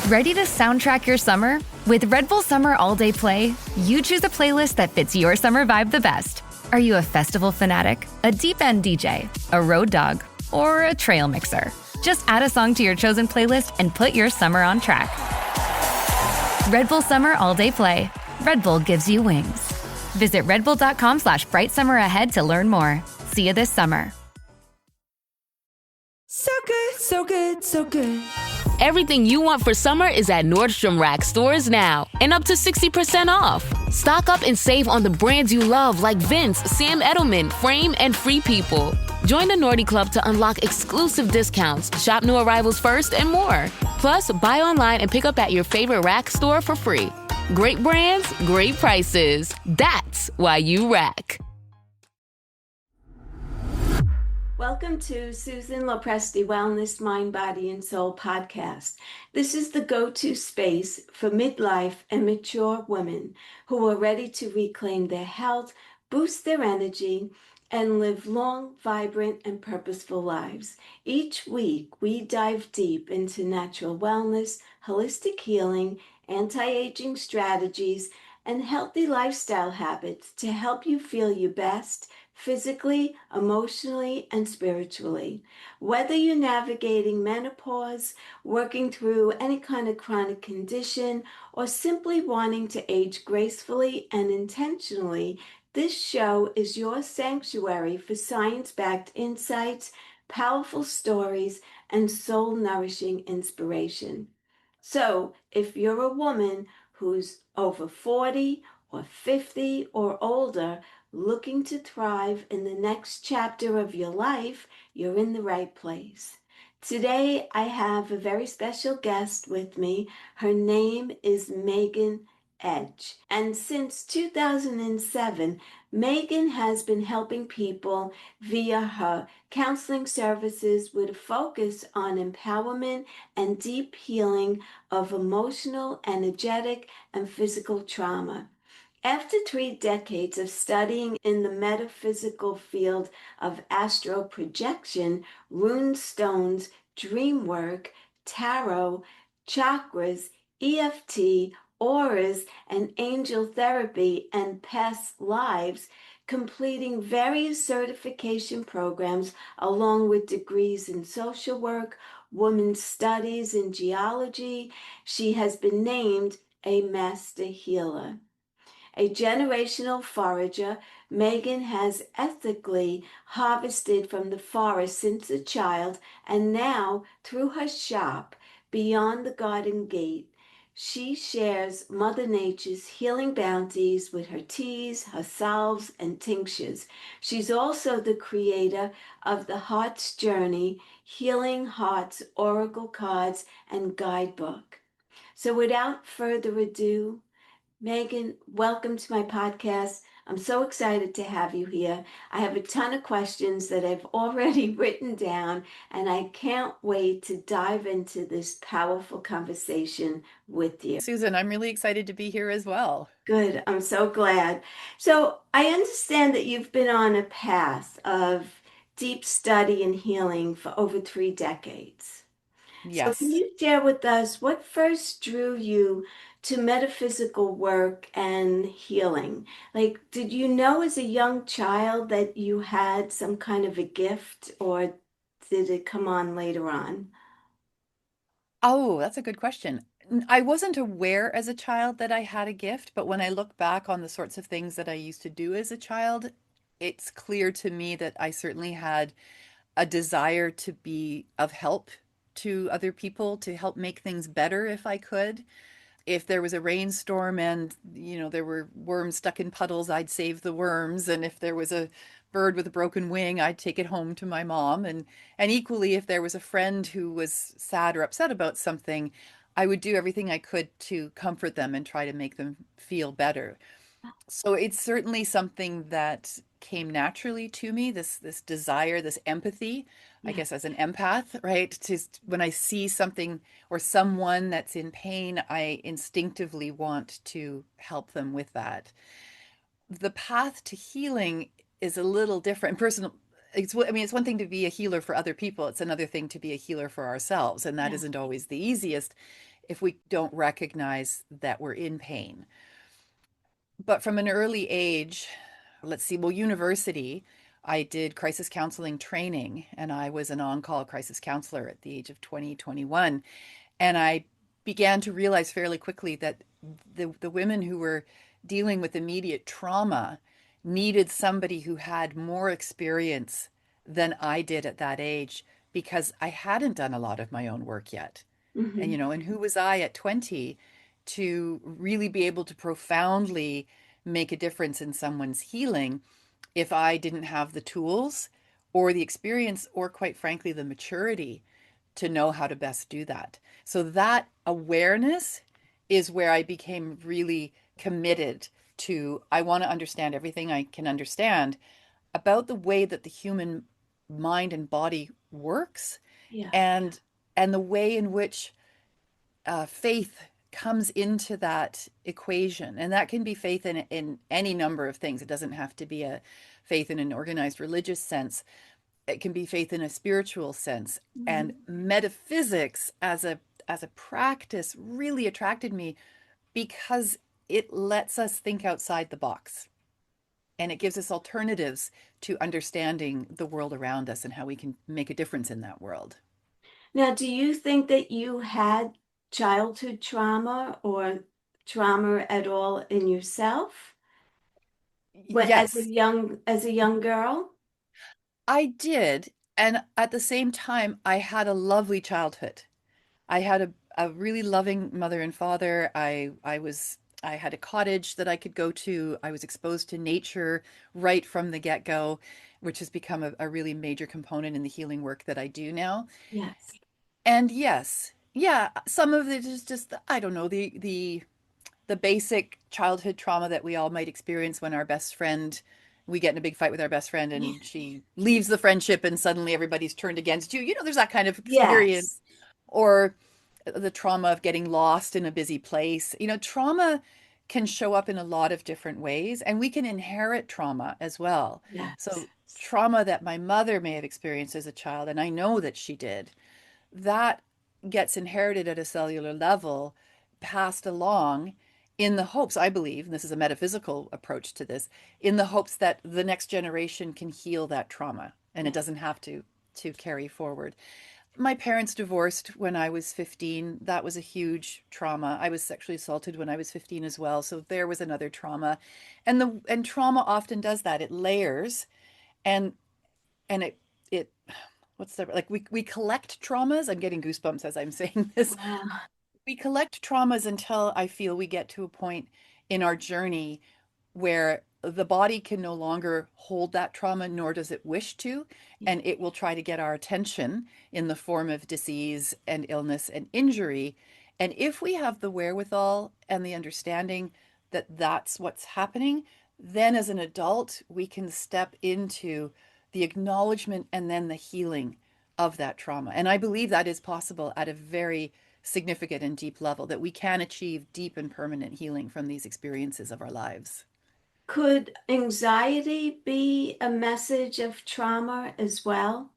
Ready to soundtrack your summer? With Red Bull Summer All Day Play, you choose a playlist that fits your summer vibe the best. Are you a festival fanatic, a deep-end DJ, a road dog, or a trail mixer? Just add a song to your chosen playlist and put your summer on track. Red Bull Summer All Day Play. Red Bull gives you wings. Visit redbull.com/brightsummer to learn more. See you this summer. So good, so good, so good. Everything you want for summer is at Nordstrom Rack stores now and up to 60% off. Stock up and save on the brands you love like Vince, Sam Edelman, Frame, and Free People. Join the Nordy Club to unlock exclusive discounts, shop new arrivals first, and more. Plus, buy online and pick up at your favorite Rack store for free. Great brands, great prices. That's why you Rack. Welcome to Susan LoPresti Wellness, Mind, Body, and Soul podcast. This is the go-to space for midlife and mature women who are ready to reclaim their health, boost their energy, and live long, vibrant, and purposeful lives. Each week, we dive deep into natural wellness, holistic healing, anti-aging strategies, and healthy lifestyle habits to help you feel your best physically, emotionally, and spiritually. Whether you're navigating menopause, working through any kind of chronic condition, or simply wanting to age gracefully and intentionally, this show is your sanctuary for science-backed insights, powerful stories, and soul-nourishing inspiration. So, if you're a woman who's over 40 or 50 or older, looking to thrive in the next chapter of your life, you're in the right place. Today, I have a very special guest with me. Her name is Megan Edge. And since 2007, Megan has been helping people via her counseling services with a focus on empowerment and deep healing of emotional, energetic, and physical trauma. After 3 decades of studying in the metaphysical field of astral projection, rune stones, dream work, tarot, chakras, EFT, auras, and angel therapy, and past lives, completing various certification programs along with degrees in social work, women's studies, and geology, she has been named a master healer. A generational forager, Megan has ethically harvested from the forest since a child, and now, through her shop, Beyond the Garden Gate, she shares Mother Nature's healing bounties with her teas, her salves, and tinctures. She's also the creator of the Heart's Journey, Healing Hearts Oracle Cards and Guidebook. So without further ado, Megan, welcome to my podcast. I'm so excited to have you here. I have a ton of questions that I've already written down, and I can't wait to dive into this powerful conversation with you. Susan, I'm really excited to be here as well. Good. I'm so glad. So I understand that you've been on a path of deep study and healing for over 3 decades. So can Yes. you share with us what first drew you to metaphysical work and healing? Like, did you know as a young child that you had some kind of a gift, or did it come on later on? Oh, that's a good question. I wasn't aware as a child that I had a gift, but when I look back on the sorts of things that I used to do as a child, it's clear to me that I certainly had a desire to be of help to other people, to help make things better if I could. If there was a rainstorm and, there were worms stuck in puddles, I'd save the worms. And if there was a bird with a broken wing, I'd take it home to my mom. And equally, if there was a friend who was sad or upset about something, I would do everything I could to comfort them and try to make them feel better. So it's certainly something that came naturally to me, this desire, this empathy, I Yeah. guess as an empath, right? When I see something or someone that's in pain, I instinctively want to help them with that. The path to healing is a little different. Personal, it's one thing to be a healer for other people. It's another thing to be a healer for ourselves, and that Yeah. isn't always the easiest. if we don't recognize that we're in pain. But from an early age, let's see, well, university, I did crisis counseling training and I was an on-call crisis counselor at the age of 20, 21. And I began to realize fairly quickly that the women who were dealing with immediate trauma needed somebody who had more experience than I did at that age because I hadn't done a lot of my own work yet. And, Hmm. and who was I at 20 to really be able to profoundly make a difference in someone's healing if I didn't have the tools or the experience or, quite frankly, the maturity to know how to best do that. So that awareness is where I became really committed to, I want to understand everything I can understand about the way that the human mind and body works, Yeah. and and the way in which faith comes into that equation. And that can be faith in any number of things. It doesn't have to be a faith in an organized religious sense. It can be faith in a spiritual sense. And Mhm. metaphysics as a practice really attracted me because it lets us think outside the box and it gives us alternatives to understanding the world around us and how we can make a difference in that world. Now, do you think that you had childhood trauma or trauma at all in yourself when, Yes, as a young girl? I did. And at the same time, I had a lovely childhood. I had a really loving mother and father. I had a cottage that I could go to. I was exposed to nature right from the get-go, which has become a really major component in the healing work that I do now. Yes. And yes, yeah, some of it is just, I don't know, the basic childhood trauma that we all might experience when our best friend, we get in a big fight with our best friend Yeah. and she leaves the friendship and suddenly everybody's turned against you. There's that kind of experience. Yes. Or the trauma of getting lost in a busy place. Trauma can show up in a lot of different ways, and we can inherit trauma as well. Yes. So, trauma that my mother may have experienced as a child, and I know that she did, that gets inherited at a cellular level, passed along in the hopes, I believe, and this is a metaphysical approach to this, in the hopes that the next generation can heal that trauma and it Yes. doesn't have to carry forward. My parents divorced when I was 15. That was a huge trauma. I was sexually assaulted when I was 15 as well. So there was another trauma. And trauma often does that. It layers and it what's the like we collect traumas. I'm getting goosebumps as I'm saying this. Wow. We collect traumas until I feel we get to a point in our journey where the body can no longer hold that trauma, nor does it wish to, Yeah. and it will try to get our attention in the form of disease and illness and injury. And if we have the wherewithal and the understanding that that's what's happening, then as an adult, we can step into the acknowledgement and then the healing of that trauma. And I believe that is possible at a very significant and deep level, that we can achieve deep and permanent healing from these experiences of our lives. Could anxiety be a message of trauma as well?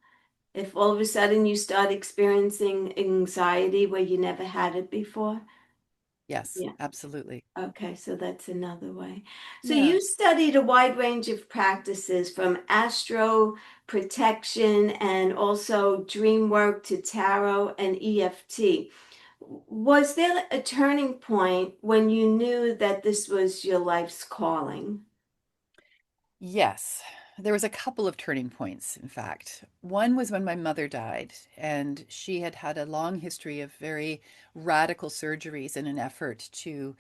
If all of a sudden you start experiencing anxiety where you never had it before? Yes, Yeah. absolutely. Okay, so that's another way. So Yeah. you studied a wide range of practices from astro protection and also dream work to tarot and EFT. Was there a turning point when you knew that this was your life's calling? Yes. There was a couple of turning points, in fact. One was when my mother died, and she had had a long history of very radical surgeries in an effort to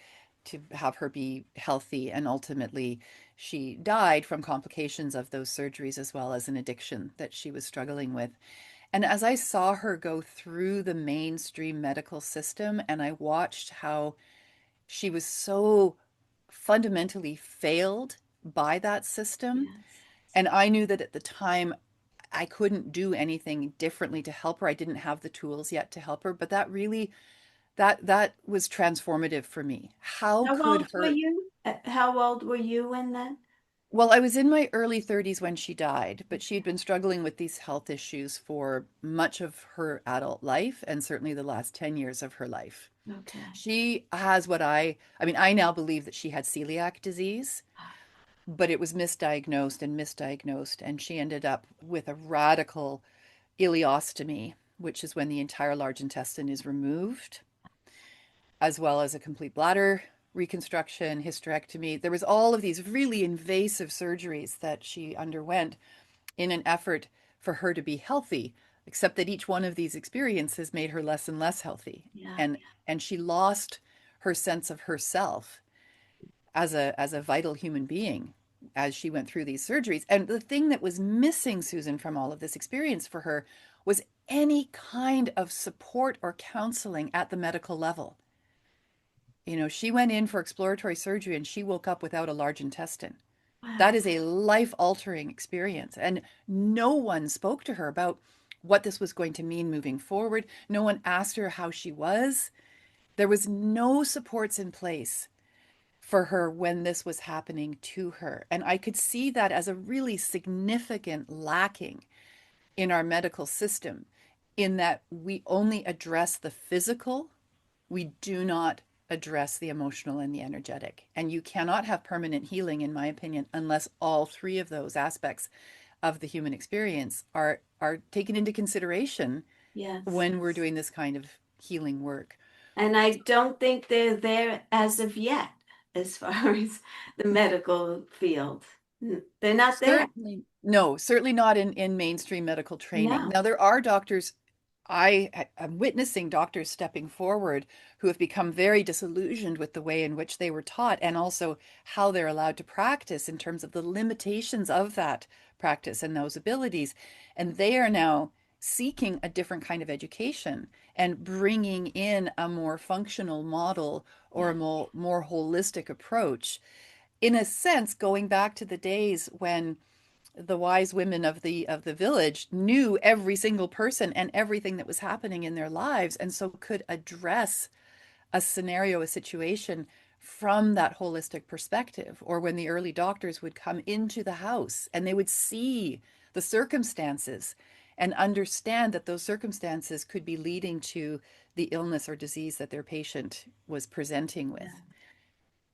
have her be healthy, and ultimately she died from complications of those surgeries as well as an addiction that she was struggling with. And as I saw her go through the mainstream medical system and I watched how she was so fundamentally failed by that system, Yes. and I knew that at the time I couldn't do anything differently to help her. I didn't have the tools yet to help her, but that really that was transformative for me. How How could old were her you? How old were you when that? Well, I was in my early 30s when she died, but she'd been struggling with these health issues for much of her adult life and certainly the last 10 years of her life. Okay. She has I mean, I now believe that she had celiac disease, but it was misdiagnosed and misdiagnosed, and she ended up with a radical ileostomy, which is when the entire large intestine is removed, as well as a complete bladder reconstruction, hysterectomy. There was all of these really invasive surgeries that she underwent in an effort for her to be healthy, except that each one of these experiences made her less and less healthy. Yeah. And she lost her sense of herself as a vital human being as she went through these surgeries. And the thing that was missing, Susan, from all of this experience for her was any kind of support or counseling at the medical level. You know, she went in for exploratory surgery and she woke up without a large intestine. Wow. That is a life-altering experience. And no one spoke to her about what this was going to mean moving forward. No one asked her how she was. There was no supports in place for her when this was happening to her. And I could see that as a really significant lacking in our medical system, in that we only address the physical, we do not address the emotional and the energetic. And you cannot have permanent healing, in my opinion, unless all three of those aspects of the human experience are taken into consideration Yes. when we're doing this kind of healing work. And I don't think they're there as of yet, as far as the medical field. They're not there. Certainly, no, certainly not in mainstream medical training. No. Now, there are doctors, I'm witnessing doctors stepping forward who have become very disillusioned with the way in which they were taught and also how they're allowed to practice in terms of the limitations of that practice and those abilities. And they are now seeking a different kind of education and bringing in a more functional model or Yeah. a more holistic approach, in a sense, going back to the days when the wise women of the village knew every single person and everything that was happening in their lives, and so could address a scenario, a situation from that holistic perspective. Or when the early doctors would come into the house and they would see the circumstances and understand that those circumstances could be leading to the illness or disease that their patient was presenting with.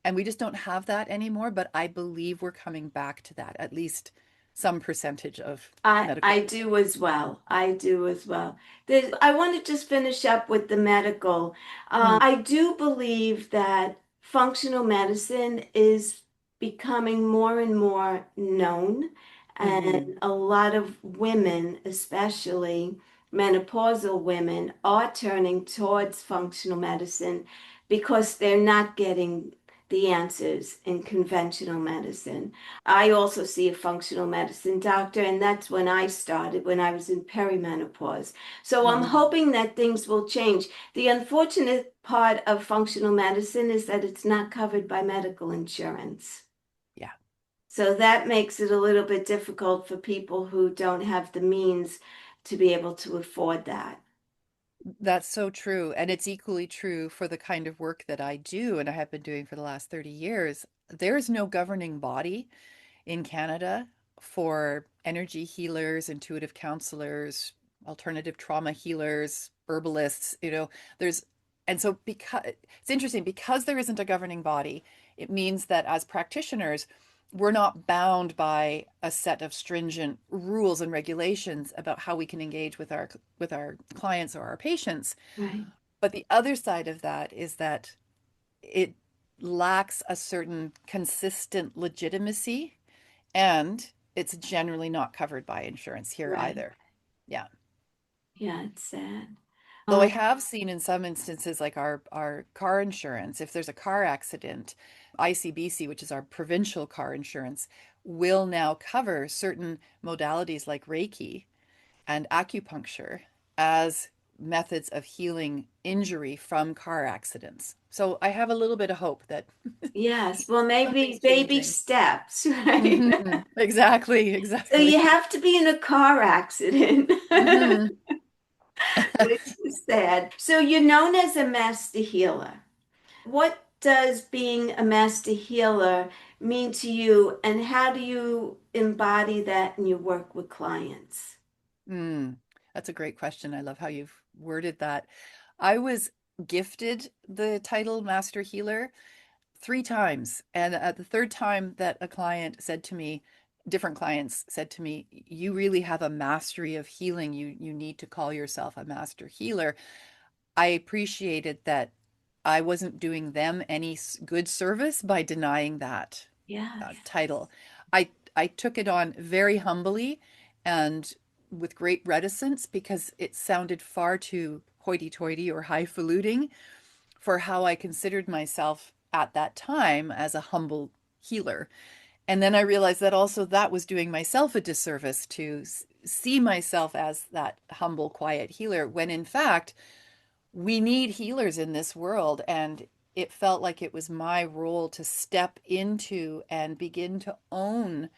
And we just don't have that anymore, but I believe we're coming back to that, at least some percentage of medical. I do as well. I do as well. I want to just finish up with the medical. Mm, I do believe that functional medicine is becoming more and more known, hmm and a lot of women, especially menopausal women, are turning towards functional medicine because they're not getting the answers in conventional medicine. I also see a functional medicine doctor, and that's when I started, when I was in perimenopause. So I'm hmm hoping that things will change. The unfortunate part of functional medicine is that it's not covered by medical insurance. Yeah, So that makes it a little bit difficult for people who don't have the means to be able to afford that. that's so true. And it's equally true for the kind of work that I do and I have been doing for the last 30 years. There's no governing body in Canada for energy healers, intuitive counselors, alternative trauma healers, herbalists, you know, there's, and so because it's interesting, because there isn't a governing body, it means that as practitioners, we're not bound by a set of stringent rules and regulations about how we can engage with our clients or our patients. Right. But the other side of that is that it lacks a certain consistent legitimacy, and it's generally not covered by insurance here Right. either. Yeah. Yeah, it's sad. Though I Um, have seen in some instances, like our car insurance, if there's a car accident, ICBC, which is our provincial car insurance, will now cover certain modalities like Reiki and acupuncture as methods of healing injury from car accidents. So I have a little bit of hope that yes, well, maybe something's baby changing. steps, right? Mhm. Exactly, So you exactly. have to be in a car accident. hmm Which is sad. So you're known as a master healer. What does being a master healer mean to you, and how do you embody that in your work with clients? Mm, that's a great question. I love how you've worded that. I was gifted the title Master Healer 3 times. And at the third time that a client said to me, different clients said to me, you really have a mastery of healing. You need to call yourself a master healer. I appreciated that I wasn't doing them any good service by denying that Yes. title. I took it on very humbly and with great reticence because it sounded far too hoity-toity or highfalutin for how I considered myself at that time as a humble healer. And then I realized that also that was doing myself a disservice to see myself as that humble, quiet healer, when in fact, we need healers in this world. And it felt like it was my role to step into and begin to own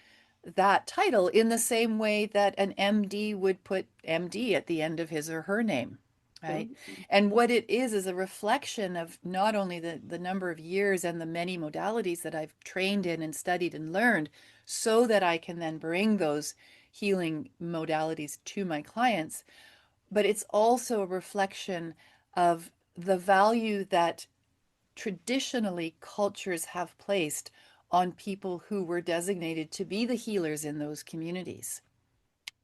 that title in the same way that an MD would put MD at the end of his or her name, right? And what it is a reflection of not only the number of years and the many modalities that I've trained in and studied and learned, so that I can then bring those healing modalities to my clients, but it's also a reflection of the value that traditionally cultures have placed on people who were designated to be the healers in those communities.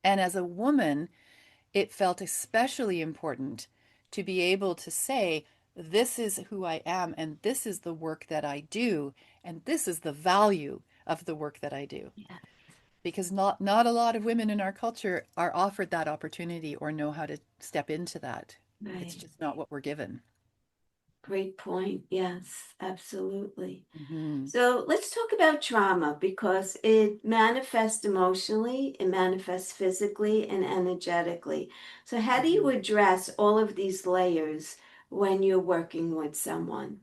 And as a woman, it felt especially important to be able to say, this is who I am, and this is the work that I do, and this is the value of the work that I do. Yeah. Because not a lot of women in our culture are offered that opportunity or know how to step into that. It's Right. just not what we're given. Great point. Yes, absolutely. Mhm. So let's talk about trauma because it manifests emotionally, it manifests physically and energetically. So, how do you Mhm. address all of these layers when you're working with someone?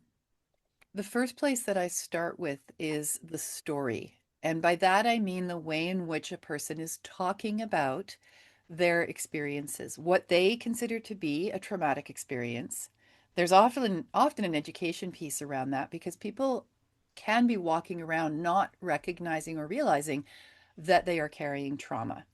The first place that I start with is the story. And by that, I mean the way in which a person is talking about their experiences, what they consider to be a traumatic experience. There's often an education piece around that because people can be walking around not recognizing or realizing that they are carrying trauma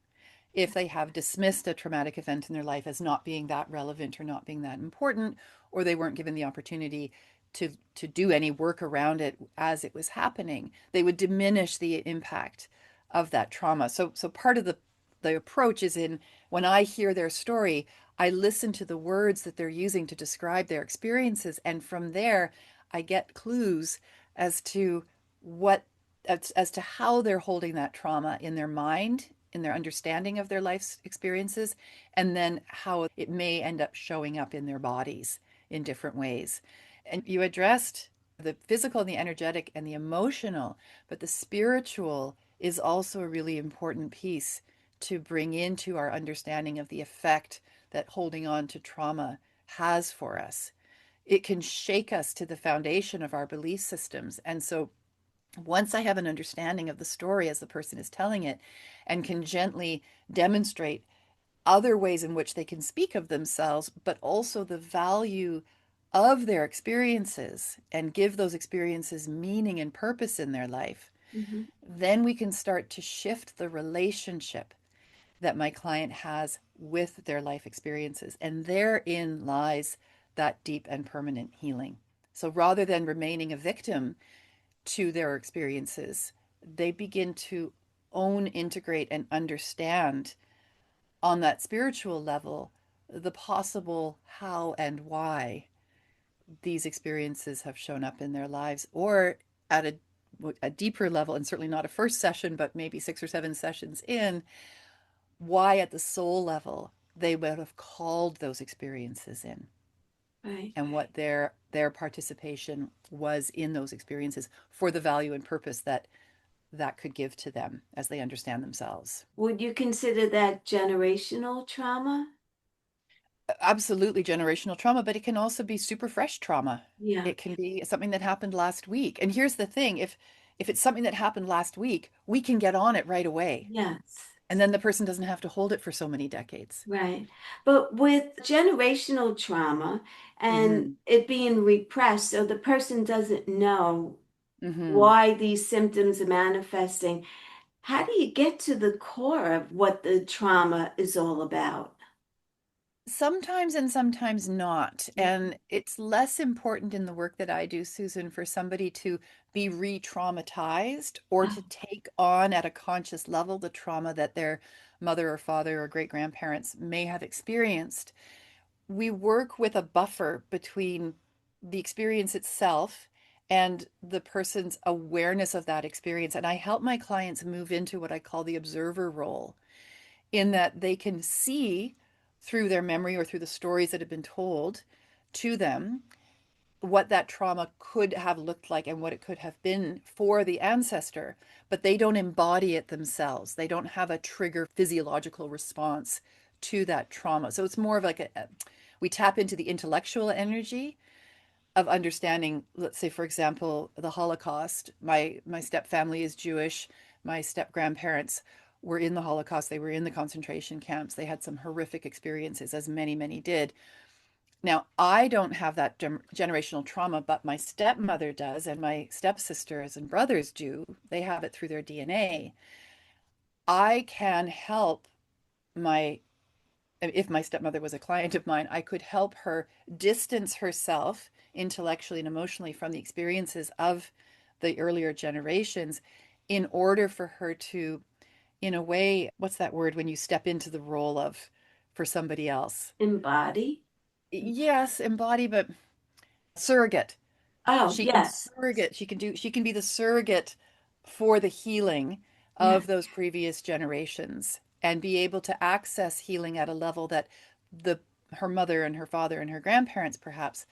if they have dismissed a traumatic event in their life as not being that relevant or not being that important, or they weren't given the opportunity to do any work around it as it was happening, they would diminish the impact of that trauma. So part of the approach is in when I hear their story, I listen to the words that they're using to describe their experiences, and from there, I get clues as to what as to how they're holding that trauma in their mind, in their understanding of their life's experiences, and then how it may end up showing up in their bodies in different ways. And you addressed the physical and the energetic and the emotional, but the spiritual is also a really important piece to bring into our understanding of the effect that holding on to trauma has for us. It can shake us to the foundation of our belief systems. And so once I have an understanding of the story as the person is telling it and can gently demonstrate other ways in which they can speak of themselves, but also the value of their experiences and give those experiences meaning and purpose in their life, Mhm. then we can start to shift the relationship that my client has with their life experiences. And therein lies that deep and permanent healing. So rather than remaining a victim to their experiences, they begin to own, integrate, and understand on that spiritual level the possible how and why these experiences have shown up in their lives, or at a deeper level, and certainly not a first session, but maybe 6 or 7 sessions in, why at the soul level they would have called those experiences in Right. and what their participation was in those experiences for the value and purpose that that could give to them as they understand themselves. Would you consider that generational trauma? Absolutely generational trauma, but it can also be super fresh trauma. Yeah. It can be something that happened last week. And here's the thing, if it's something that happened last week, we can get on it right away. Yes. And then the person doesn't have to hold it for so many decades. Right. But with generational trauma and Hmm. it being repressed, so the person doesn't know Hmm. why these symptoms are manifesting, how do you get to the core of what the trauma is all about? Sometimes and sometimes not. And it's less important in the work that I do, Susan, for somebody to be re-traumatized or to Oh, take on at a conscious level the trauma that their mother or father or great grandparents may have experienced. We work with a buffer between the experience itself and the person's awareness of that experience. And I help my clients move into what I call the observer role, in that they can see through their memory or through the stories that have been told to them what that trauma could have looked like and what it could have been for the ancestor, but they don't embody it themselves. They don't have a trigger physiological response to that trauma. So it's more of like we tap into the intellectual energy of understanding, let's say, for example, the Holocaust. My step family is Jewish. My step grandparents were in the Holocaust. They were in the concentration camps. They had some horrific experiences, as many, many did. Now, I don't have that generational trauma, but my stepmother does, and my stepsisters and brothers do. They have it through their DNA. I can help my, if my stepmother was a client of mine, I could help her distance herself intellectually and emotionally from the experiences of the earlier generations in order for her to, in a way, what's that word when you step into the role of for somebody else? embody? Yes, embody, but surrogate. Oh, She can yes. surrogate, she can be the surrogate for the healing Yeah. of those previous generations and be able to access healing at a level that the her mother and her father and her grandparents perhaps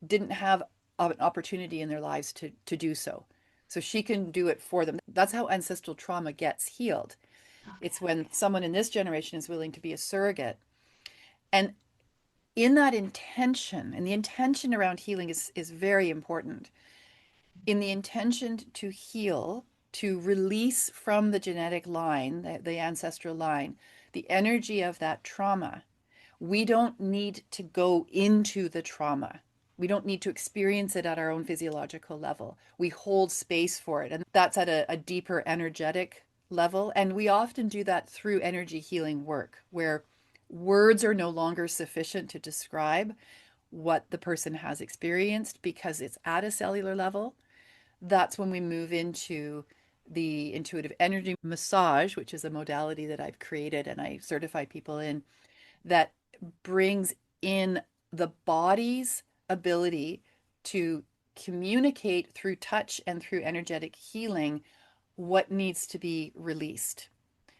didn't have an opportunity in their lives to do so. So she can do it for them. That's how ancestral trauma gets healed. It's Okay. when someone in this generation is willing to be a surrogate. And in that intention, and the intention around healing is very important. In the intention to heal, to release from the genetic line, the ancestral line, the energy of that trauma, we don't need to go into the trauma. We don't need to experience it at our own physiological level. We hold space for it. And that's at a deeper energetic level. And we often do that through energy healing work, where words are no longer sufficient to describe what the person has experienced because it's at a cellular level. That's when we move into the intuitive energy massage, which is a modality that I've created and I certify people in, that brings in the body's ability to communicate through touch and through energetic healing what needs to be released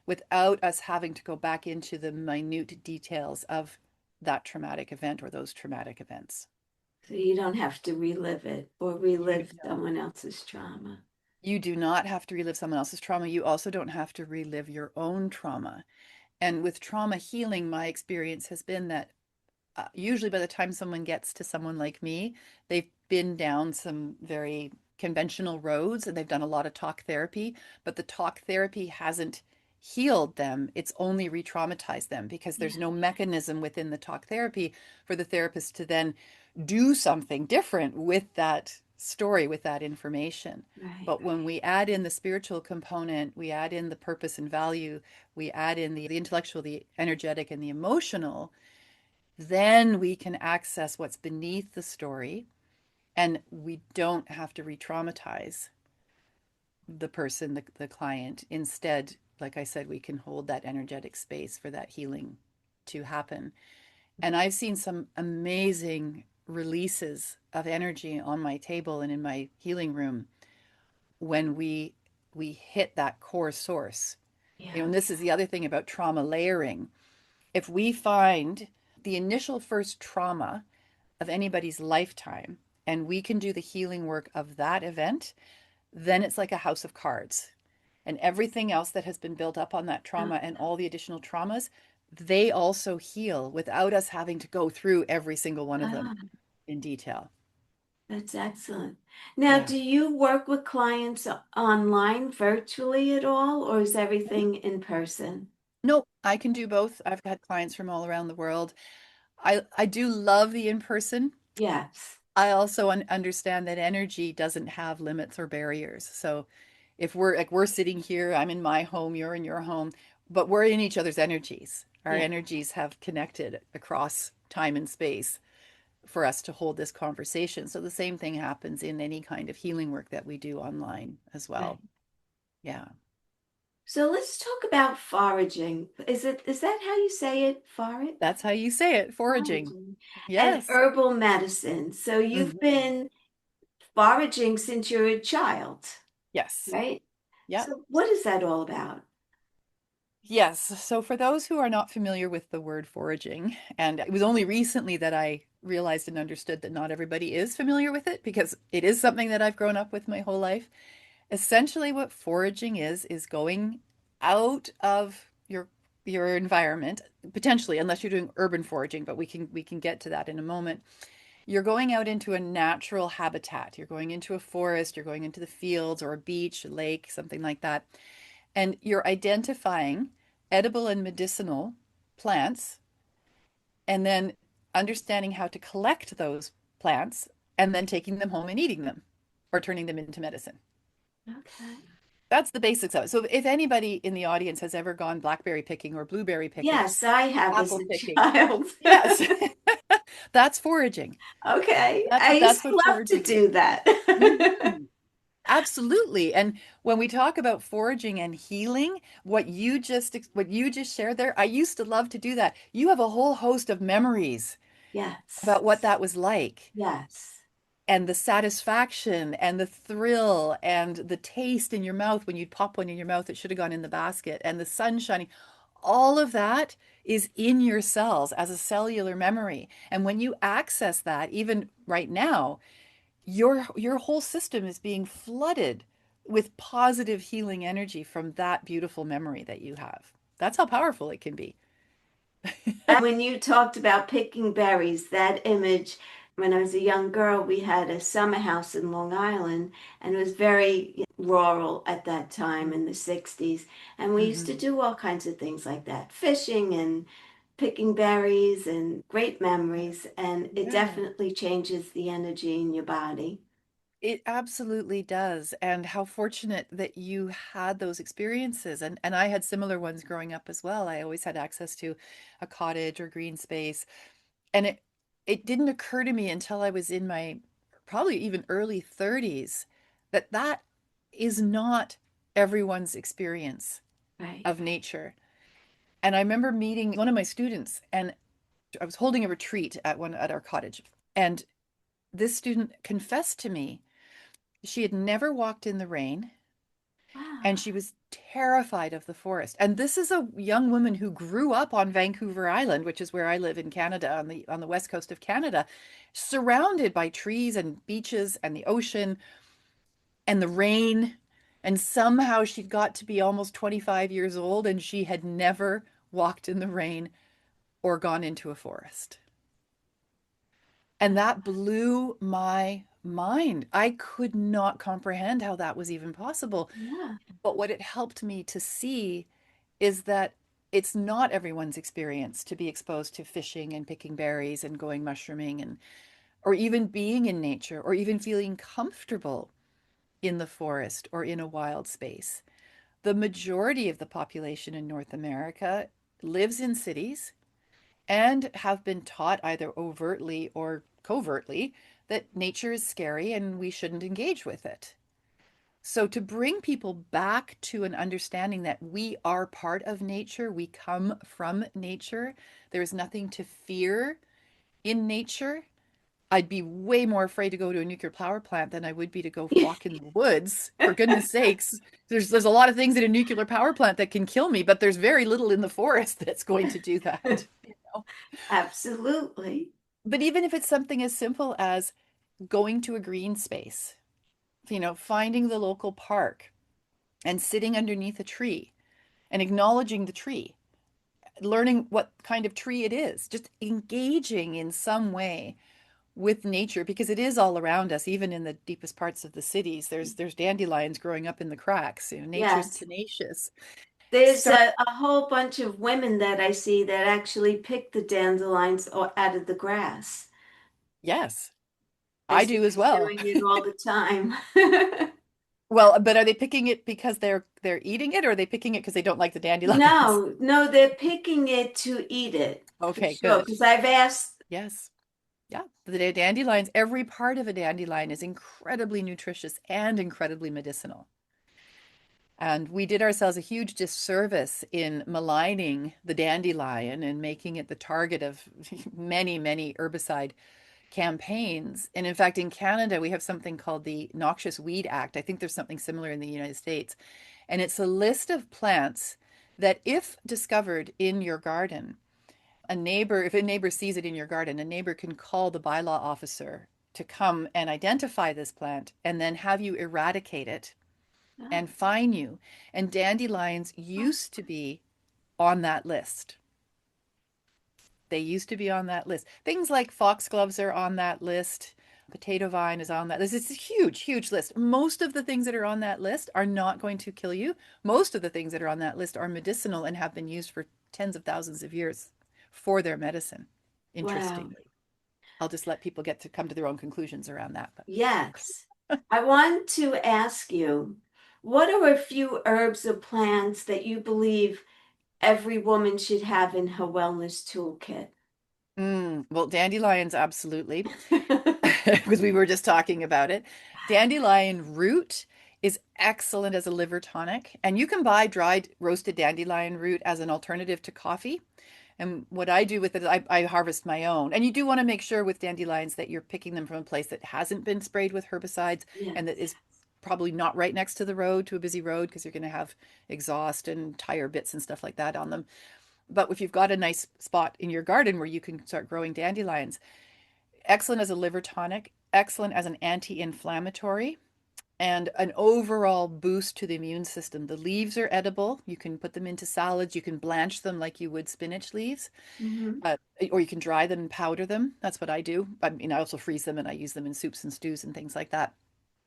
without us having to go back into the minute details of that traumatic event or those traumatic events. So you don't have to relive it or You relive don't. someone else's trauma. You do not have to relive someone else's trauma. You also don't have to relive your own trauma. And with trauma healing, my experience has been that usually by the time someone gets to someone like me, they've been down some very conventional roads and they've done a lot of talk therapy, but the talk therapy hasn't healed them. It's only re-traumatized them because there's Yeah. no mechanism within the talk therapy for the therapist to then do something different with that story, with that information. Right. But when we add in the spiritual component, we add in the purpose and value, we add in the intellectual, the energetic, and the emotional, then we can access what's beneath the story and we don't have to re-traumatize the person, the client. Instead, like I said, we can hold that energetic space for that healing to happen. And I've seen some amazing releases of energy on my table and in my healing room when we hit that core source. Yeah. And this is the other thing about trauma layering. If we find the initial first trauma of anybody's lifetime and we can do the healing work of that event, then it's like a house of cards. And everything else that has been built up on that Oh, trauma and all the additional traumas, they also heal without us having to go through every single one of them ah, in detail. that's excellent. Now, Yeah. do you work with clients online virtually at all, or is everything in person? No, I can do both. I've had clients from all around the world. I do love the in-person. Yes. I also understand that energy doesn't have limits or barriers. So if we're sitting here, I'm in my home, you're in your home, but we're in each other's energies. Our Yeah. energies have connected across time and space for us to hold this conversation. So the same thing happens in any kind of healing work that we do online as Right. well. Yeah, So let's talk about foraging. Is that how you say it? that's how you say it, foraging. Foraging and Yes. herbal medicine. So you've Mhm. been foraging since you're a child, Yes. right? Yeah. So what is that all about? Yes. So, for those who are not familiar with the word foraging, and it was only recently that I realized and understood that not everybody is familiar with it because it is something that I've grown up with my whole life. Essentially, what foraging is going out of your environment, potentially, unless you're doing urban foraging, but we can get to that in a moment. You're going out into a natural habitat. You're going into a forest, you're going into the fields or a beach, a lake, something like that. And you're identifying edible and medicinal plants and then understanding how to collect those plants and then taking them home and eating them or turning them into medicine. Okay. That's the basics of it. So if anybody in the audience has ever gone blackberry picking or blueberry picking, Yes, I have as apple a picking, child. yes, that's foraging. Okay. That's I used that's to what love to foraging is. do that. Mhm. Absolutely. And when we talk about foraging and healing, what you just shared there, I used to love to do that. You have a whole host of memories Yes. about what that was like Yes. and the satisfaction and the thrill and the taste in your mouth when you'd pop one in your mouth that should have gone in the basket and the sun shining. All of that is in your cells as a cellular memory. And when you access that, even right now, your whole system is being flooded with positive healing energy from that beautiful memory that you have. That's how powerful it can be. When you talked about picking berries, that image, when I was a young girl, we had a summer house in Long Island, and it was very rural at that time in the 60s. And we used to Mhm. do all kinds of things like that, fishing and picking berries and great memories. And it Yeah. definitely changes the energy in your body. It absolutely does. And how fortunate that you had those experiences. And I had similar ones growing up as well. I always had access to a cottage or green space. And it didn't occur to me until I was in my probably even early 30s that that is not everyone's experience Right. of nature. And I remember meeting one of my students, and I was holding a retreat at our cottage. And this student confessed to me she had never walked in the rain and Wow. she was terrified of the forest. And this is a young woman who grew up on Vancouver Island, which is where I live in Canada, on the west coast of Canada, surrounded by trees and beaches and the ocean and the rain. And somehow she got to be almost 25 years old and she had never walked in the rain or gone into a forest. And that blew my mind. I could not comprehend how that was even possible. Yeah. But what it helped me to see is that it's not everyone's experience to be exposed to fishing and picking berries and going mushrooming and or even being in nature or even feeling comfortable in the forest or in a wild space. The majority of the population in North America lives in cities and have been taught either overtly or covertly that nature is scary and we shouldn't engage with it. So, to bring people back to an understanding that we are part of nature, we come from nature, there is nothing to fear in nature. I'd be way more afraid to go to a nuclear power plant than I would be to go walk in the woods. For goodness sakes, there's a lot of things in a nuclear power plant that can kill me, but there's very little in the forest that's going to do that. You know? Absolutely. But even if it's something as simple as going to a green space, finding the local park and sitting underneath a tree and acknowledging the tree, learning what kind of tree it is, just engaging in some way with nature because it is all around us, even in the deepest parts of the cities. There's dandelions growing up in the cracks. Nature's Yes. tenacious. There's Start, a whole bunch of women that I see that actually pick the dandelions out of the grass. yes, I I see do as them well. doing it all the time. Well, but are they picking it because they're eating it, or are they picking it because they don't like the dandelions? No, no, they're picking it to eat it for Okay, sure. good. Because I've asked, Yes. Yeah. The dandelions, every part of a dandelion is incredibly nutritious and incredibly medicinal. And we did ourselves a huge disservice in maligning the dandelion and making it the target of many, many herbicide campaigns. And in fact, in Canada, we have something called the Noxious Weed Act. I think there's something similar in the United States. And it's a list of plants that, if discovered in your garden, if a neighbor sees it in your garden, a neighbor can call the bylaw officer to come and identify this plant and then have you eradicate it oh, and fine you. And dandelions oh, used to be on that list. They used to be on that list. Things like foxgloves are on that list. Potato vine is on that list. It's a huge, huge list. Most of the things that are on that list are not going to kill you. Most of the things that are on that list are medicinal and have been used for tens of thousands of years for their medicine, wow. interestingly. I'll just let people get to come to their own conclusions around that. But Yes. I want to ask you, what are a few herbs or plants that you believe every woman should have in her wellness toolkit? well, dandelions, absolutely, because we were just talking about it. Dandelion root is excellent as a liver tonic, and you can buy dried roasted dandelion root as an alternative to coffee. And what I do with it, I harvest my own. And you do want to make sure with dandelions that you're picking them from a place that hasn't been sprayed with herbicides and that Yes. is probably not right next to the road, to a busy road, because you're going to have exhaust and tire bits and stuff like that on them. But if you've got a nice spot in your garden where you can start growing dandelions, excellent as a liver tonic, excellent as an anti-inflammatory, and an overall boost to the immune system. The leaves are edible. You can put them into salads. You can blanch them like you would spinach leaves, Hmm. uh, or you can dry them and powder them. That's what I do. I mean, I also freeze them and I use them in soups and stews and things like that.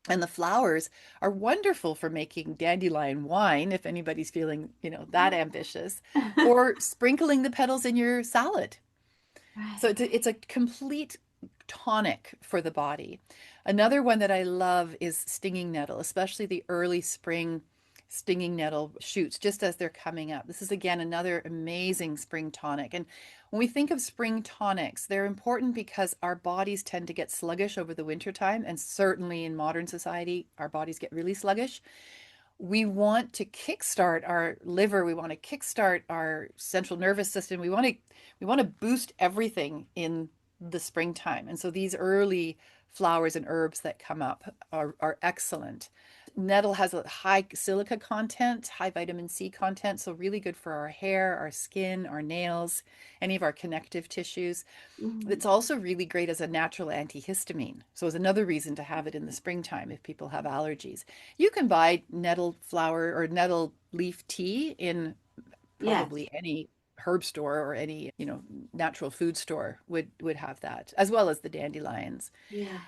And the flowers are wonderful for making dandelion wine, if anybody's feeling, that ambitious, or sprinkling the petals in your salad. So Right. it's a complete tonic for the body. Another one that I love is stinging nettle, especially the early spring stinging nettle shoots just as they're coming up. This is again another amazing spring tonic. And when we think of spring tonics, they're important because our bodies tend to get sluggish over the winter time, and certainly in modern society, our bodies get really sluggish. We want to kickstart our liver, we want to kickstart our central nervous system. We want to boost everything in the springtime. And so these early flowers and herbs that come up are excellent. Nettle has a high silica content, high vitamin C content, so really good for our hair, our skin, our nails, any of our connective tissues. Mhm. It's also really great as a natural antihistamine. So it's another reason to have it in the springtime if people have allergies. You can buy nettle flower or nettle leaf tea in Yes. probably any herb store or any, natural food store would have that, as well as the dandelions. Yeah.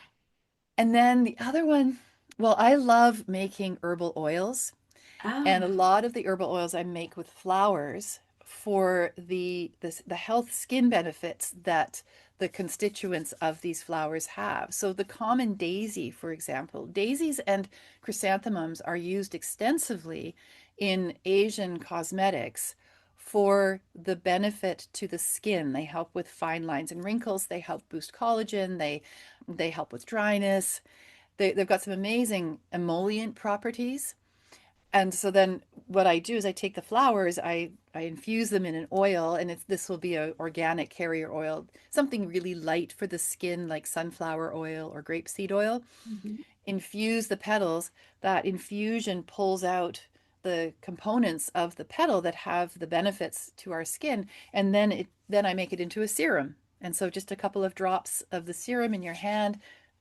And then the other one, well, I love making herbal oils. And a Oh. lot of the herbal oils I make with flowers for the health skin benefits that the constituents of these flowers have. So the common daisy, for example, daisies and chrysanthemums are used extensively in Asian cosmetics for the benefit to the skin. They help with fine lines and wrinkles, they help boost collagen, they help with dryness. They've got some amazing emollient properties. And so then what I do is I take the flowers, I infuse them in an oil, and this will be a organic carrier oil, something really light for the skin like sunflower oil or grapeseed oil. Mhm. Infuse the petals. That infusion pulls out the components of the petal that have the benefits to our skin, and then I make it into a serum. And so just a couple of drops of the serum in your hand,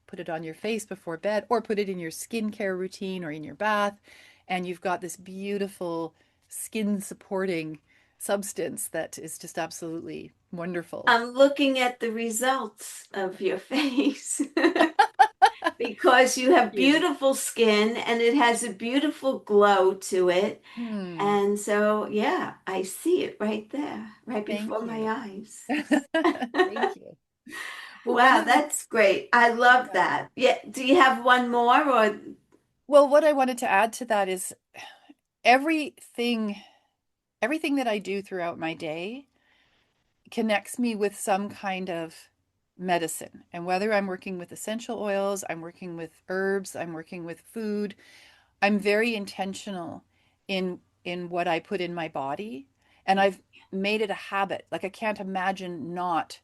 put it on your face before bed, or put it in your skincare routine or in your bath, and you've got this beautiful skin supporting substance that is just absolutely wonderful. I'm looking at the results of your face because because you Thank have you. beautiful skin and it has a beautiful glow to it. Hmm. And so, yeah, I see it right there, right before Thank my you. eyes. Thank you. Well, one Wow, of the that's great. I love yeah. that. Yeah. Do you have one more or? Well, what I wanted to add to that is everything everything that I do throughout my day connects me with some kind of medicine. And whether I'm working with essential oils, I'm working with herbs, I'm working with food, I'm very intentional in what I put in my body. And I've made it a habit. Like I can't imagine not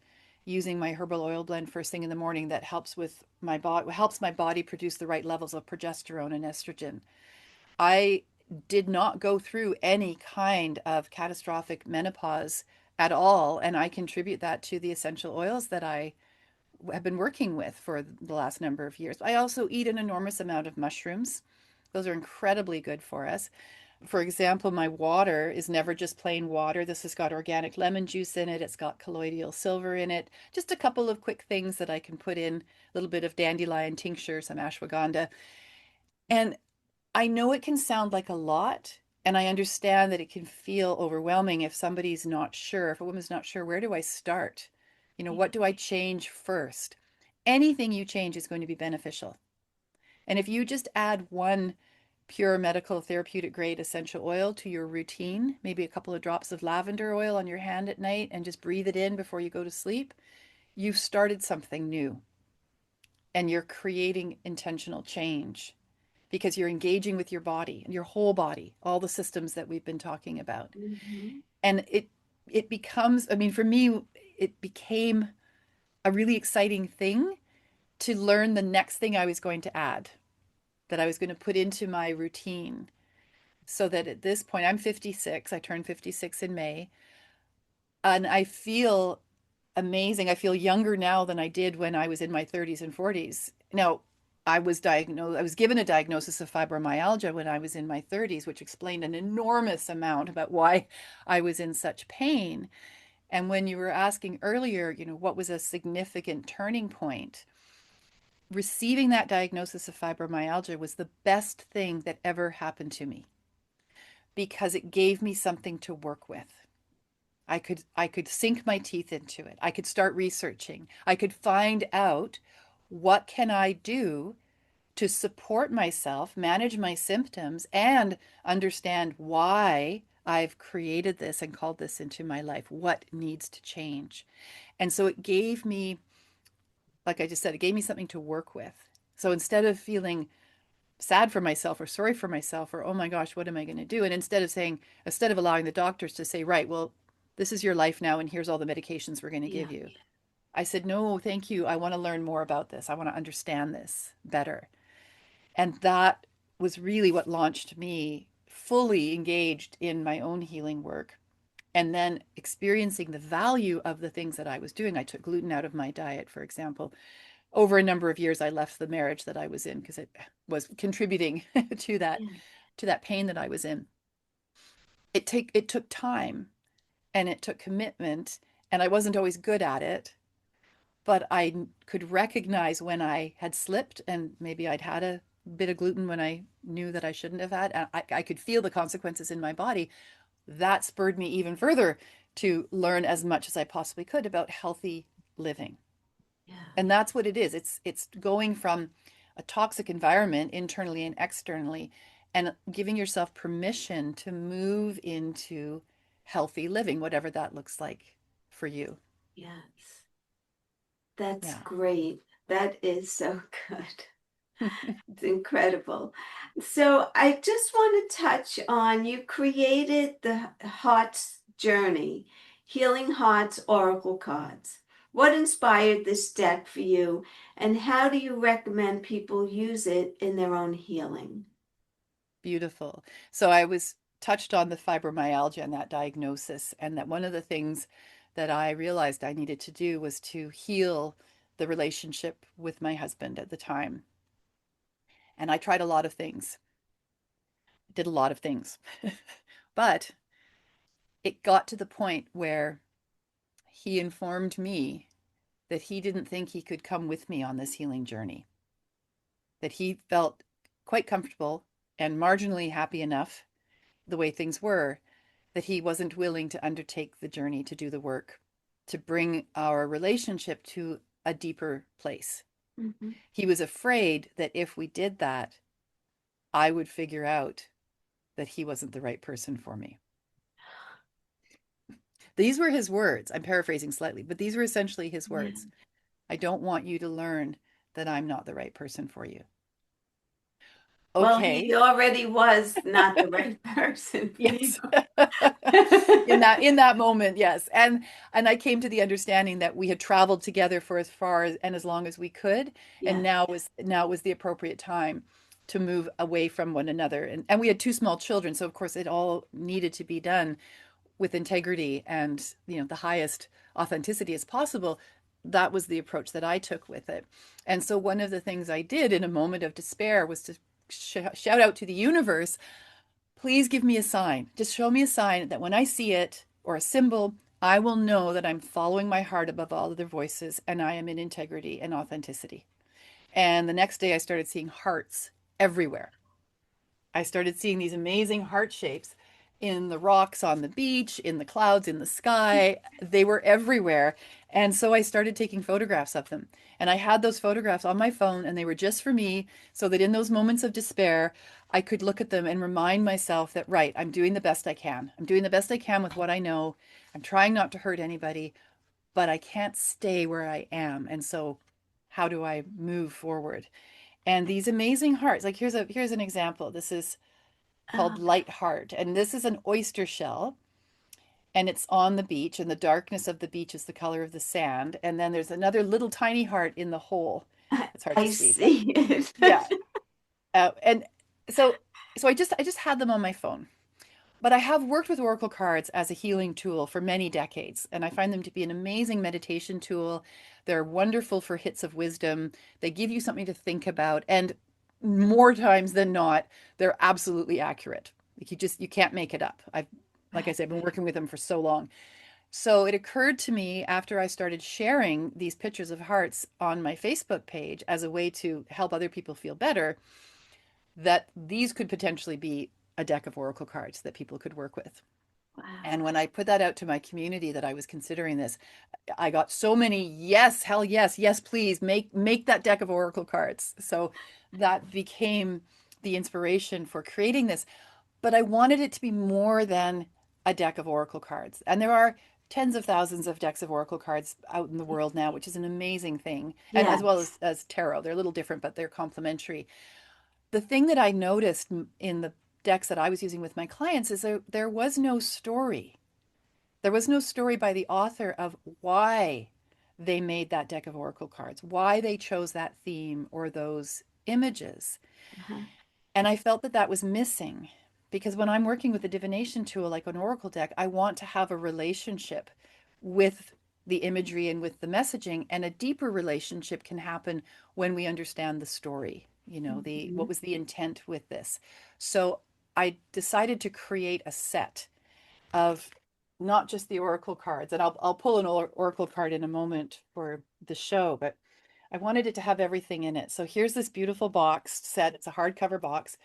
using my herbal oil blend first thing in the morning that helps my body produce the right levels of progesterone and estrogen. I did not go through any kind of catastrophic menopause at all, and I contribute that to the essential oils that I have been working with for the last number of years. I also eat an enormous amount of mushrooms. Those are incredibly good for us. For example, my water is never just plain water. This has got organic lemon juice in it. It's got colloidal silver in it. Just a couple of quick things that I can put in, a little bit of dandelion tincture, some ashwagandha. And I know it can sound like a lot, and I understand that it can feel overwhelming if somebody's not sure, if a woman's not sure, where do I start? What do I change first? Anything you change is going to be beneficial. And if you just add one pure medical therapeutic grade essential oil to your routine, maybe a couple of drops of lavender oil on your hand at night and just breathe it in before you go to sleep, you've started something new and you're creating intentional change because you're engaging with your body and your whole body, all the systems that we've been talking about. Mhm. And it becomes, I mean, for me, it became a really exciting thing to learn the next thing I was going to add, that I was going to put into my routine. So that at this point, I'm 56, I turned 56 in May, and I feel amazing. I feel younger now than I did when I was in my 30s and 40s. Now, I was given a diagnosis of fibromyalgia when I was in my 30s, which explained an enormous amount about why I was in such pain. And when you were asking earlier, what was a significant turning point? Receiving that diagnosis of fibromyalgia was the best thing that ever happened to me because it gave me something to work with. I could sink my teeth into it. I could start researching. I could find out what can I do to support myself, manage my symptoms, and understand why I've created this and called this into my life, what needs to change. And so it gave me, like I just said, it gave me something to work with. So instead of feeling sad for myself or sorry for myself or, oh my gosh, what am I going to do? And instead of allowing the doctors to say, right, well, this is your life now, and here's all the medications we're going to Yeah. give you. I said, no, thank you. I want to learn more about this. I want to understand this better. And that was really what launched me fully engaged in my own healing work. And then experiencing the value of the things that I was doing. I took gluten out of my diet, for example. Over a number of years, I left the marriage that I was in because it was contributing to that Yeah. to that pain that I was in. It took time and it took commitment, and I wasn't always good at it, but I could recognize when I had slipped and maybe I'd had a bit of gluten when I knew that I shouldn't have had. And I could feel the consequences in my body. That spurred me even further to learn as much as I possibly could about healthy living. Yeah. And that's what it is. It's going from a toxic environment internally and externally and giving yourself permission to move into healthy living, whatever that looks like for you. Yes. That's Yeah. great. That is so good. It's incredible. So I just want to touch on you created the Heart's Journey, Healing Hearts Oracle cards. What inspired this deck for you, and how do you recommend people use it in their own healing? Beautiful. So I was touched on the fibromyalgia and that diagnosis, and that one of the things that I realized I needed to do was to heal the relationship with my husband at the time. And I tried a lot of things, did a lot of things. But it got to the point where he informed me that he didn't think he could come with me on this healing journey. that he felt quite comfortable and marginally happy enough the way things were, that he wasn't willing to undertake the journey to do the work to bring our relationship to a deeper place. Mhm. He was afraid that if we did that, I would figure out that he wasn't the right person for me. These were his words. I'm paraphrasing slightly, but these were essentially his Yeah. words. I don't want you to learn that I'm not the right person for you. Well, he Okay. already was not the right person for you. Yes. In that moment, yes. And I came to the understanding that we had traveled together for as far as, and as long as we could, and Yeah. now was the appropriate time to move away from one another. And we had two small children, so of course it all needed to be done with integrity and, the highest authenticity as possible. That was the approach that I took with it. And so one of the things I did in a moment of despair was to shout out to the universe, please give me a sign. Just show me a sign that when I see it or a symbol, I will know that I'm following my heart above all other voices and I am in integrity and authenticity. And the next day I started seeing hearts everywhere. I started seeing these amazing heart shapes in the rocks on the beach, in the clouds, in the sky. They were everywhere. And so I started taking photographs of them. And I had those photographs on my phone, and they were just for me, so that in those moments of despair, I could look at them and remind myself that, right, I'm doing the best I can. I'm doing the best I can with what I know. I'm trying not to hurt anybody, but I can't stay where I am. And so, how do I move forward? And these amazing hearts, like here's an example. This is called Oh, Light Heart, and this is an oyster shell, and it's on the beach, and the darkness of the beach is the color of the sand. And then there's another little tiny heart in the hole. It's hard to I see, but see it. yeah. And so I just had them on my phone. But I have worked with oracle cards as a healing tool for many decades, and I find them to be an amazing meditation tool. They're wonderful for hits of wisdom. They give you something to think about, and more times than not, they're absolutely accurate. Like you can't make it up. Like I said, I've been working with them for so long. So it occurred to me after I started sharing these pictures of hearts on my Facebook page as a way to help other people feel better, that these could potentially be a deck of oracle cards that people could work with. Wow. And when I put that out to my community that I was considering this, I got so many yes, hell yes, yes, please make that deck of oracle cards. So that became the inspiration for creating this. But I wanted it to be more than a deck of oracle cards. And there are tens of thousands of decks of oracle cards out in the world now, which is an amazing thing. And as well Yes. as tarot, they're a little different, but they're complementary. The thing that I noticed in the decks that I was using with my clients is there was no story. There was no story by the author of why they made that deck of oracle cards, why they chose that theme or those images. Uh-huh. And I felt that that was missing because when I'm working with a divination tool like an oracle deck, I want to have a relationship with the imagery and with the messaging, and a deeper relationship can happen when we understand the story, the Mhm. what was the intent with this. So I decided to create a set of not just the oracle cards, and I'll pull an oracle card in a moment for the show, but I wanted it to have everything in it. So here's this beautiful box set. It's a hardcover box.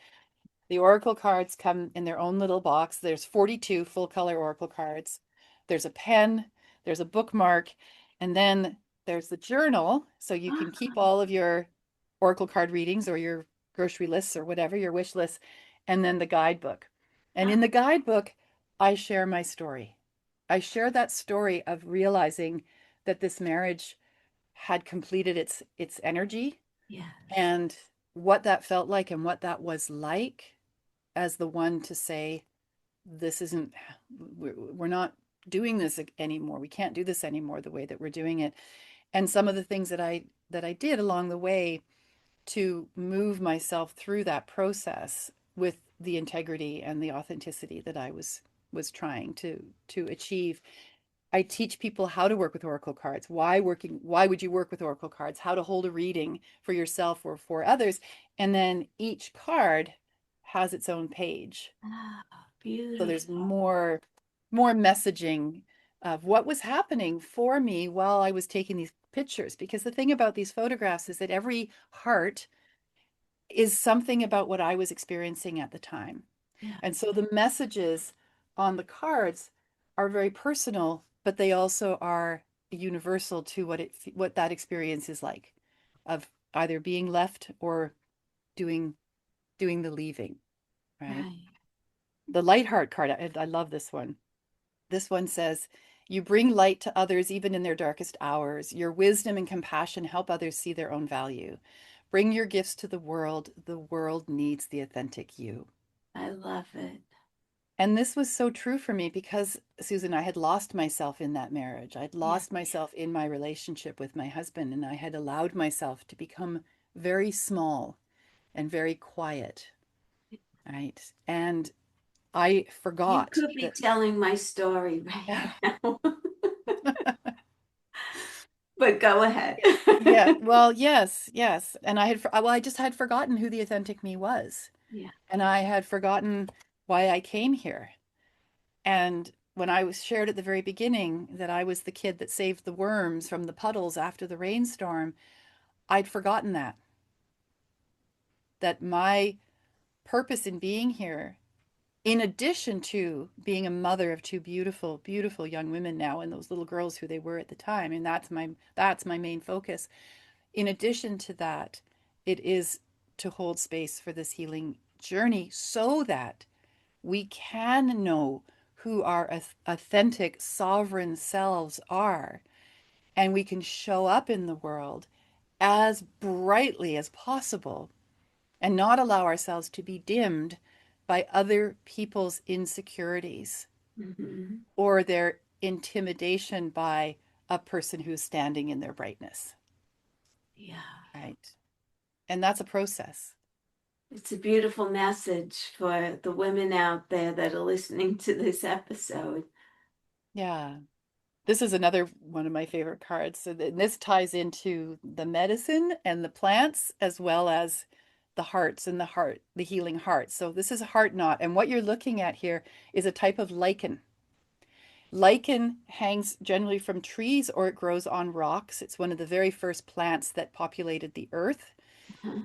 The oracle cards come in their own little box. There's 42 full color oracle cards. There's a pen, there's a bookmark, and then there's the journal. So you can keep all of your oracle card readings or your grocery lists or whatever, your wish lists, and then the guidebook. And in the guidebook, I share my story. I share that story of realizing that this marriage had completed its energy Yes. and what that felt like and what that was like as the one to say, this isn't, we're not doing this anymore. We can't do this anymore the way that we're doing it. And some of the things that I did along the way to move myself through that process with the integrity and the authenticity that I was trying to achieve. I teach people how to work with oracle cards. Why would you work with oracle cards? How to hold a reading for yourself or for others. And then each card has its own page. Oh, So there's beautiful. more messaging of what was happening for me while I was taking these pictures. Because the thing about these photographs is that every heart is something about what I was experiencing at the time. Yeah. And so the messages on the cards are very personal, but they also are universal to what that experience is like, of either being left or doing the leaving, right? Right. The light heart card, I love this one. This one says, "You bring light to others even in their darkest hours. Your wisdom and compassion help others see their own value. Bring your gifts to the world. The world needs the authentic you." I love it. And this was so true for me because, Susan, I had lost myself in that marriage. I'd Yeah. lost myself in my relationship with my husband, and I had allowed myself to become very small and very quiet, right? And I You forgot could be that. telling my story right Yeah. now, but go ahead. Yeah, well, yes, yes. And I just had forgotten who the authentic me was. Yeah. And I had forgotten why I came here. And when I was shared at the very beginning that I was the kid that saved the worms from the puddles after the rainstorm, I'd forgotten that my purpose in being here, in addition to being a mother of two beautiful, beautiful young women now, and those little girls who they were at the time, and that's my main focus. In addition to that, it is to hold space for this healing journey so that we can know who our authentic, sovereign selves are, and we can show up in the world as brightly as possible and not allow ourselves to be dimmed by other people's insecurities Hmm. or their intimidation by a person who's standing in their brightness, Yeah. right? And that's a process. It's a beautiful message for the women out there that are listening to this episode. Yeah. This is another one of my favorite cards. So this ties into the medicine and the plants as well as the hearts and the healing heart. So this is a heart knot. And what you're looking at here is a type of lichen. Lichen hangs generally from trees or it grows on rocks. It's one of the very first plants that populated the earth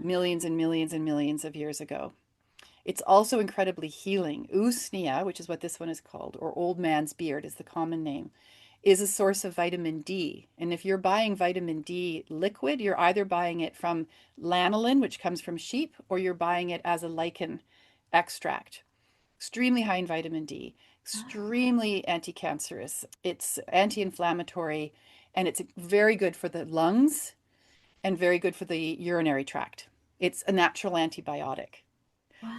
millions and millions and millions of years ago. It's also incredibly healing. Usnea, which is what this one is called, or old man's beard is the common name, is a source of vitamin D. And if you're buying vitamin D liquid, you're either buying it from lanolin, which comes from sheep, or you're buying it as a lichen extract. Extremely high in vitamin D, extremely anti-cancerous. It's anti-inflammatory, and it's very good for the lungs and very good for the urinary tract. It's a natural antibiotic.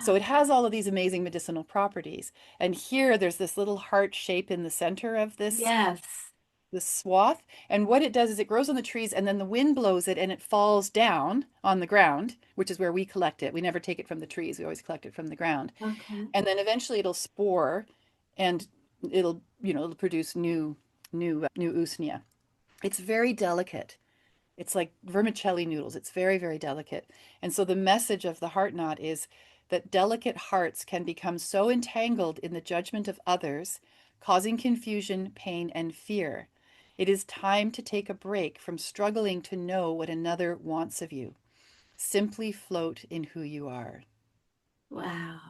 So Wow. it has all of these amazing medicinal properties. And here there's this little heart shape in the center of Yes. this swath. And what it does is it grows on the trees and then the wind blows it and it falls down on the ground, which is where we collect it. We never take it from the trees. We always collect it from the ground. Okay. And then eventually it'll spore and it'll produce new usnea. It's very delicate. It's like vermicelli noodles. It's very, very delicate. And so the message of the heart knot is that delicate hearts can become so entangled in the judgment of others, causing confusion, pain, and fear. It is time to take a break from struggling to know what another wants of you. Simply float in who you are. Wow.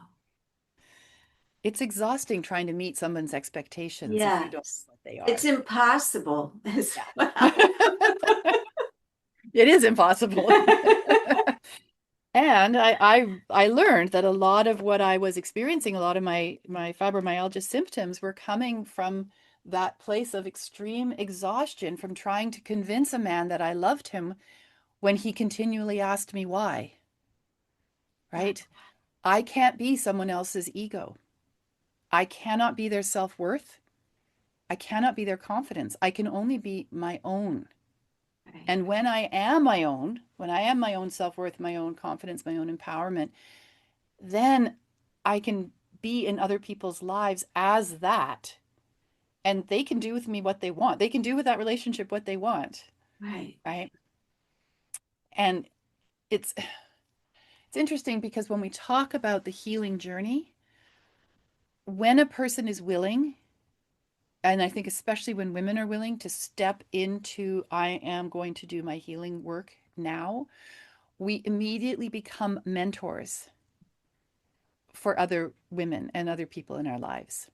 It's exhausting trying to meet someone's expectations if you don't Yes. know what they It's are. impossible as Yeah. well. It is impossible. And I learned that a lot of what I was experiencing, a lot of my fibromyalgia symptoms were coming from that place of extreme exhaustion from trying to convince a man that I loved him when he continually asked me why, right? I can't be someone else's ego. I cannot be their self-worth. I cannot be their confidence. I can only be my own. Right. And when I am my own, when I am my own self-worth, my own confidence, my own empowerment, then I can be in other people's lives as that. And they can do with me what they want. They can do with that relationship what they want, Right. right? And it's interesting because when we talk about the healing journey, when a person is willing, and I think especially when women are willing to step into, I am going to do my healing work now, we immediately become mentors for other women and other people in our lives,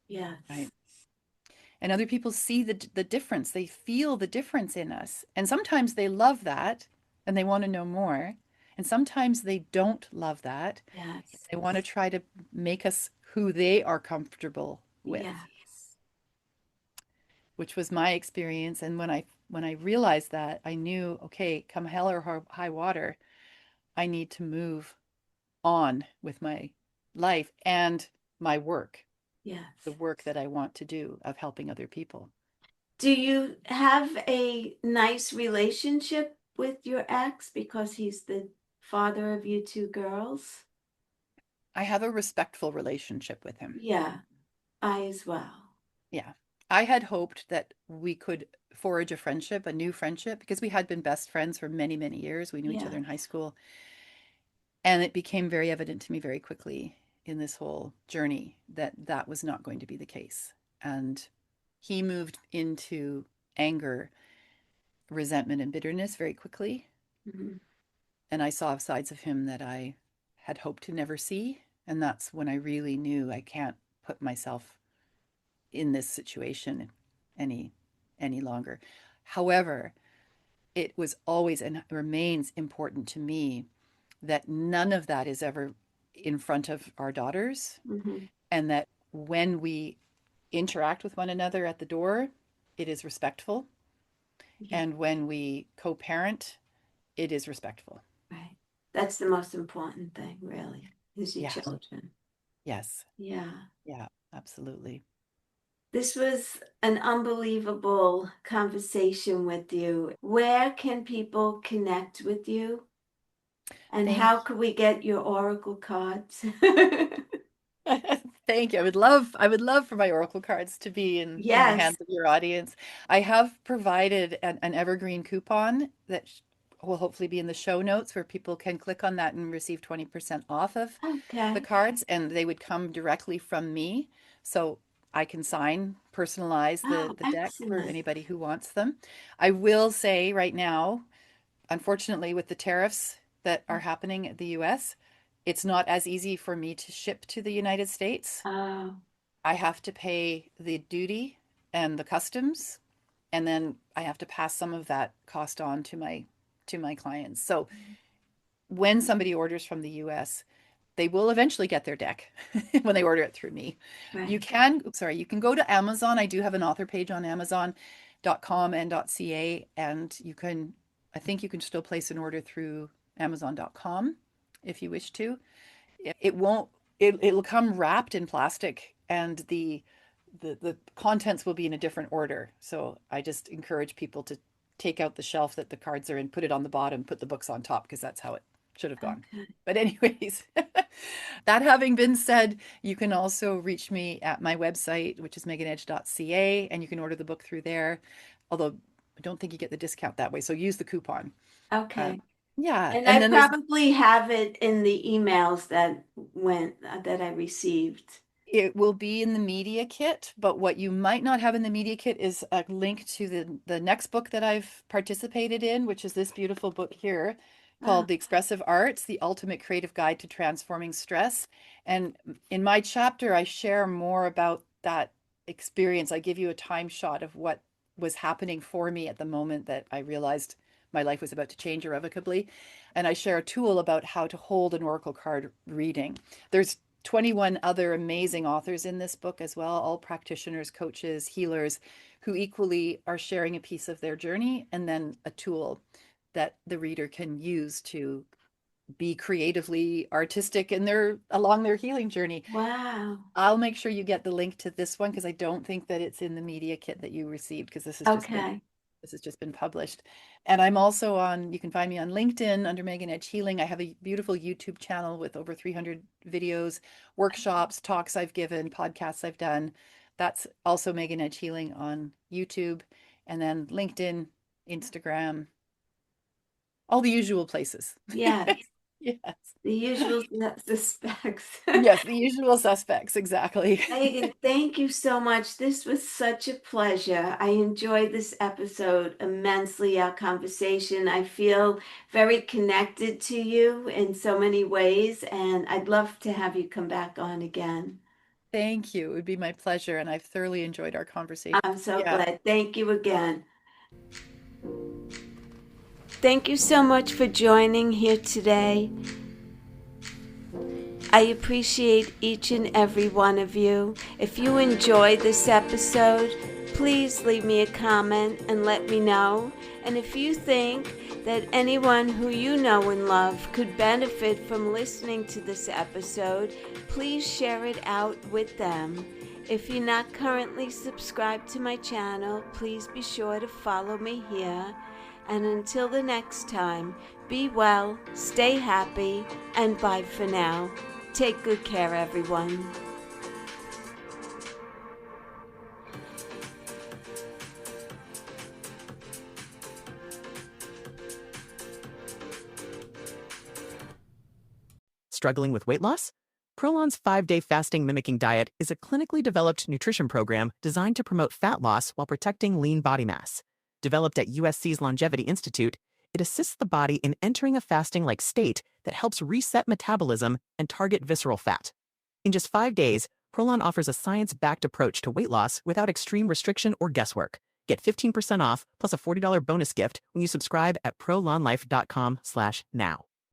right? Yes. And other people see the difference. They feel the difference in us. And sometimes they love that and they want to know more. And sometimes they don't love that. Yes. They want to try to make us who they are comfortable with, Yes. which was my experience. And when I realized that, I knew, okay, come hell or high water, I need to move on with my life and my work, the Yes. work that I want to do of helping other people. Do you have a nice relationship with your ex because he's the father of you two girls? I have a respectful relationship with him. Yeah, I as well. Yeah. I had hoped that we could forge a friendship, a new friendship, because we had been best friends for many, many years. We knew each other Yeah. in high school. And it became very evident to me very quickly in this whole journey that that was not going to be the case. And he moved into anger, resentment, and bitterness very quickly. Mhm. And I saw sides of him that I had hoped to never see. And that's when I really knew I can't put myself in this situation any any longer. However, it was always and remains important to me that none of that is ever in front of our daughters, Mhm. and that when we interact with one another at the door, it is respectful, Yeah, and when we co-parent, it is respectful. right. That's the most important thing, really, is your Yeah. children. Yes. Yeah. Yeah, absolutely. This was an unbelievable conversation with you. Where can people connect with you? And Thank how could we get your oracle cards? Thank you. I would love for my oracle cards to be in the Yes. hands of your audience. I have provided an evergreen coupon that will hopefully be in the show notes where people can click on that and receive 20% off of the Okay. cards, and they would come directly from me. So I can personalize Oh, the deck for excellent. anybody who wants them. I will say right now, unfortunately, with the tariffs that are happening at the US, it's not as easy for me to ship to the United States. Oh, I have to pay the duty and the customs, and then I have to pass some of that cost on to my clients. So when somebody orders from the US, they will eventually get their deck when they order it through me. right. You can go to Amazon. I do have an author page on Amazon.com and .ca, and I think you can still place an order through Amazon.com if you wish to. It won't, it'll come wrapped in plastic, and the contents will be in a different order. So I just encourage people to take out the shelf that the cards are in, put it on the bottom, put the books on top, because that's how it should have gone. Okay. But anyways, that having been said, you can also reach me at my website, which is meganedge.ca, and you can order the book through there. Although I don't think you get the discount that way. So use the coupon. Uh, Okay. yeah. And And I then there's probably have it in the emails that I received. It will be in the media kit, but what you might not have in the media kit is a link to the next book that I've participated in, which is this beautiful book here Oh, called The Expressive Arts, The Ultimate Creative Guide to Transforming Stress. And in my chapter, I share more about that experience. I give you a time shot of what was happening for me at the moment that I realized my life was about to change irrevocably. And I share a tool about how to hold an oracle card reading. There's 21 other amazing authors in this book as well, all practitioners, coaches, healers, who equally are sharing a piece of their journey, and then a tool that the reader can use to be creatively artistic in along their healing journey. wow. I'll make sure you get the link to this one because I don't think that it's in the media kit that you received, because Okay. this has just been published. And I'm also you can find me on LinkedIn under Megan Edge Healing. I have a beautiful YouTube channel with over 300 videos, workshops, talks I've given, podcasts I've done. That's also Megan Edge Healing on YouTube. And then LinkedIn, Instagram, all the usual places. Yes. Yes. The usual suspects. Yes, the usual suspects, exactly. Megan, thank you so much. This was such a pleasure. I enjoyed this episode immensely, our conversation. I feel very connected to you in so many ways, and I'd love to have you come back on again. Thank you. It would be my pleasure, and I've thoroughly enjoyed our conversation. I'm so Yeah. glad. Thank you again. Thank you so much for joining here today. I appreciate each and every one of you. If you enjoyed this episode, please leave me a comment and let me know. And if you think that anyone who you know and love could benefit from listening to this episode, please share it out with them. If you're not currently subscribed to my channel, please be sure to follow me here. And until the next time, be well, stay happy, and bye for now. Take good care, everyone. Struggling with weight loss? Prolon's 5-day fasting mimicking diet is a clinically developed nutrition program designed to promote fat loss while protecting lean body mass. Developed at USC's Longevity Institute, it assists the body in entering a fasting-like state that helps reset metabolism and target visceral fat. In just 5 days, Prolon offers a science-backed approach to weight loss without extreme restriction or guesswork. Get 15% off plus a $40 bonus gift when you subscribe at prolonlife.com/now.